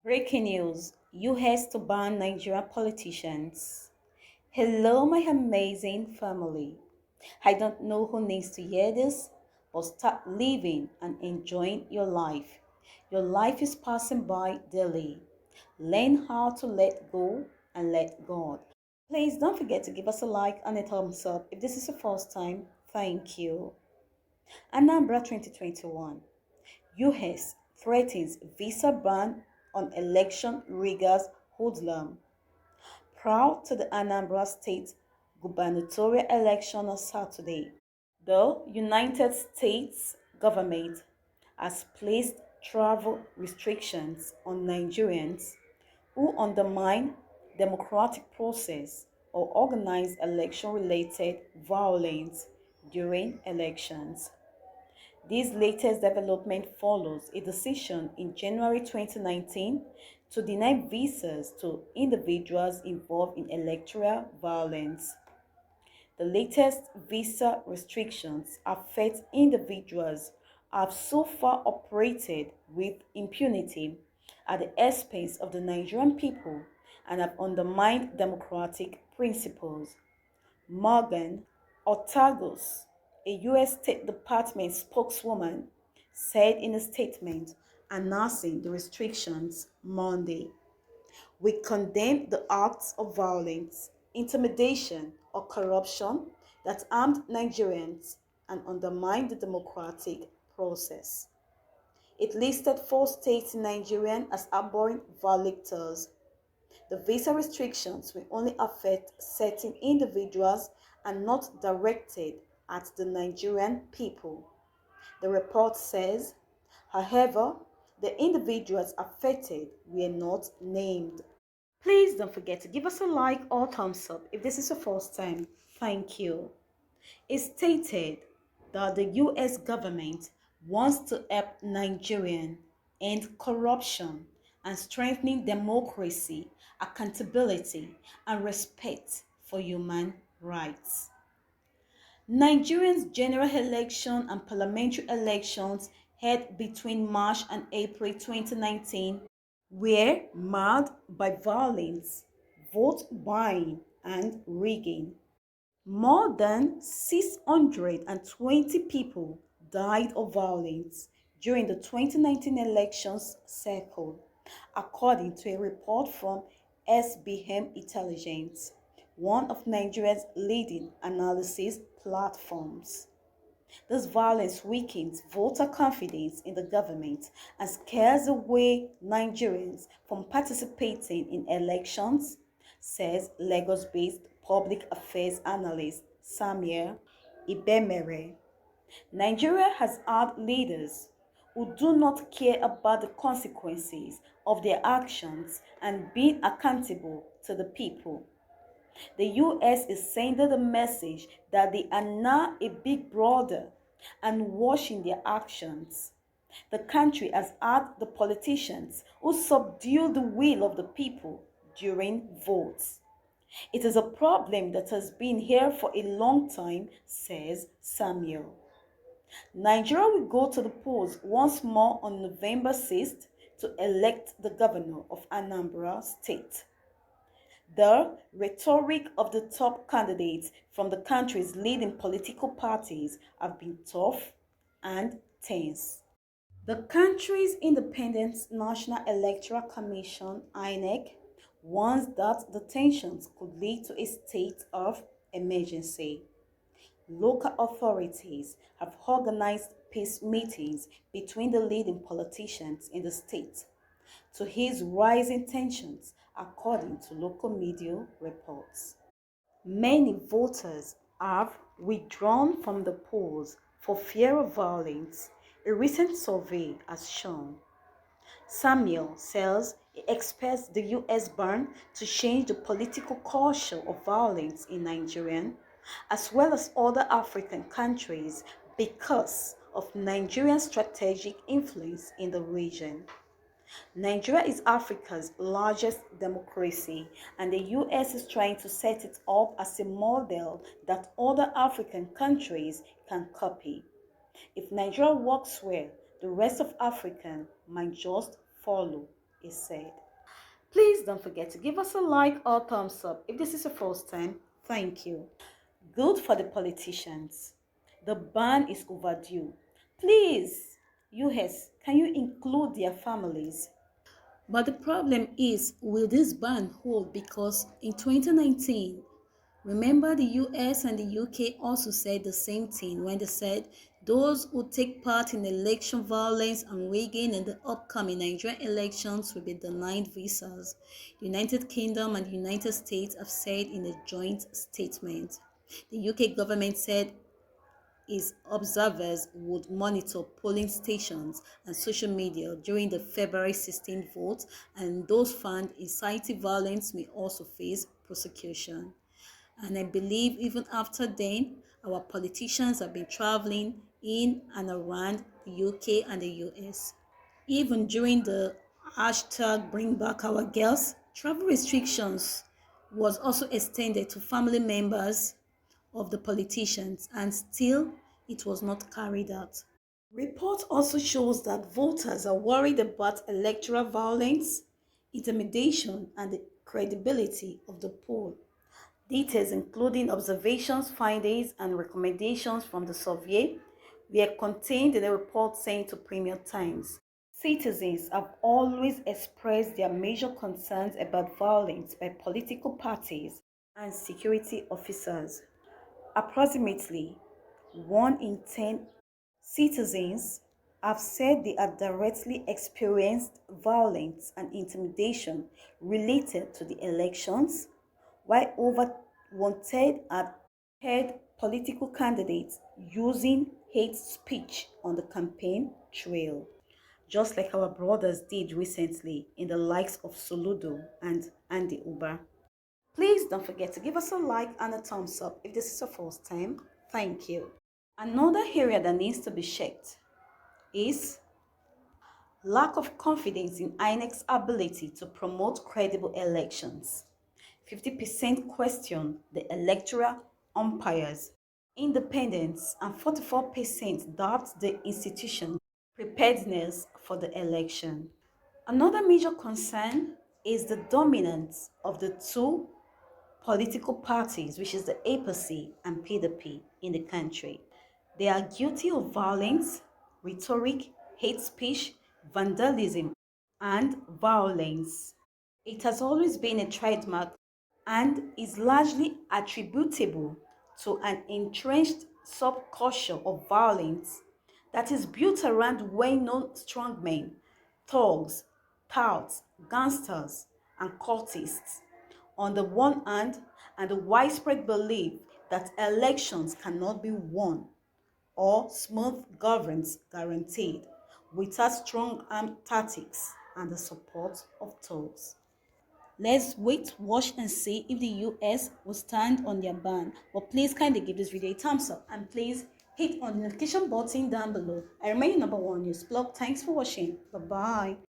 Breaking news: US to ban Nigerian politicians. Hello, my amazing family. I don't know who needs to hear this, but start living and enjoying your life. Your life is passing by daily. Learn how to let go and let God. Please don't forget to give us a like and a thumbs up if this is your first time. Thank you. Anambra 2021. US threatens visa ban on election riggers hoodlum. Proud to the Anambra State gubernatorial election on Saturday. The United States government has placed travel restrictions on Nigerians who undermine democratic process or organize election-related violence during elections. This latest development follows a decision in January 2019 to deny visas to individuals involved in electoral violence. The latest visa restrictions affect individuals who have so far operated with impunity at the expense of the Nigerian people and have undermined democratic principles. Morgan Ortagos, a U.S. State Department spokeswoman, said in a statement announcing the restrictions Monday. We condemn the acts of violence, intimidation, or corruption that armed Nigerians and undermined the democratic process. It listed four states in Nigeria as abhorrent violators. The visa restrictions will only affect certain individuals and not directed at the Nigerian people. The report says, however, the individuals affected were not named. Please don't forget to give us a like or thumbs up if this is your first time. Thank you. It stated that the US government wants to help Nigerians end corruption and strengthening democracy, accountability, and respect for human rights. Nigeria's general election and parliamentary elections held between March and April 2019 were marred by violence, vote buying, and rigging. More than 620 people died of violence during the 2019 elections cycle, according to a report from SBM Intelligence, one of Nigeria's leading analysis platforms. This violence weakens voter confidence in the government and scares away Nigerians from participating in elections, says Lagos-based public affairs analyst Samuel Ibemere. Nigeria has had leaders who do not care about the consequences of their actions and being accountable to the people. The US is sending the message that they are now a big brother and watching their actions. The country has had the politicians who subdue the will of the people during votes. It is a problem that has been here for a long time, says Samuel. Nigeria will go to the polls once more on November 6th to elect the governor of Anambra State. The rhetoric of the top candidates from the country's leading political parties have been tough and tense. The country's Independent National Electoral Commission (INEC) warns that the tensions could lead to a state of emergency. Local authorities have organized peace meetings between the leading politicians in the state to ease rising tensions, according to local media reports. Many voters have withdrawn from the polls for fear of violence, a recent survey has shown. Samuel says he expects the US ban to change the political culture of violence in Nigeria, as well as other African countries, because of Nigeria's strategic influence in the region. Nigeria is Africa's largest democracy, and the US is trying to set it up as a model that other African countries can copy. If Nigeria works well, the rest of Africa might just follow. he said. Please don't forget to give us a like or thumbs up if this is your first time. Thank you. Good for the politicians. The ban is overdue. Please, US, can you include their families? But the problem is, will this ban hold? Because in 2019, remember the US and the UK also said the same thing when they said those who take part in election violence and rigging in the upcoming Nigerian elections will be denied visas. The United Kingdom and the United States have said in a joint statement. The UK government said its observers would monitor polling stations and social media during the February 16 vote, and those found inciting violence may also face prosecution. And I believe even after then, our politicians have been traveling in and around the UK and the US. Even during the hashtag Bring Back Our Girls, travel restrictions was also extended to family members of the politicians, and still it was not carried out. Report also shows that voters are worried about electoral violence, intimidation, and the credibility of the poll. Details including observations, findings, and recommendations from the survey were contained in a report saying to Premier Times. Citizens have always expressed their major concerns about violence by political parties and security officers. Approximately 1 in 10 citizens have said they have directly experienced violence and intimidation related to the elections, while over one-third have heard political candidates using hate speech on the campaign trail, just like our brothers did recently in the likes of Soludo and Andy Uba. Please don't forget to give us a like and a thumbs up if this is your first time. Thank you. Another area that needs to be checked is lack of confidence in INEC's ability to promote credible elections. 50% question the electoral umpires' independence and 44% doubt the institution's preparedness for the election. Another major concern is the dominance of the two political parties, which is the APC and PDP in the country. They are guilty of violence, rhetoric, hate speech, vandalism, and violence. It has always been a trademark and is largely attributable to an entrenched subculture of violence that is built around well-known strongmen, thugs, touts, gangsters, and cultists on the one hand, and the widespread belief that elections cannot be won or smooth governance guaranteed without strong arm tactics and the support of thugs. Let's wait, watch, and see if the US will stand on their ban. But please kindly give this video a thumbs up and please hit on the notification button down below. I remain your number one news blog. Thanks for watching. Bye bye.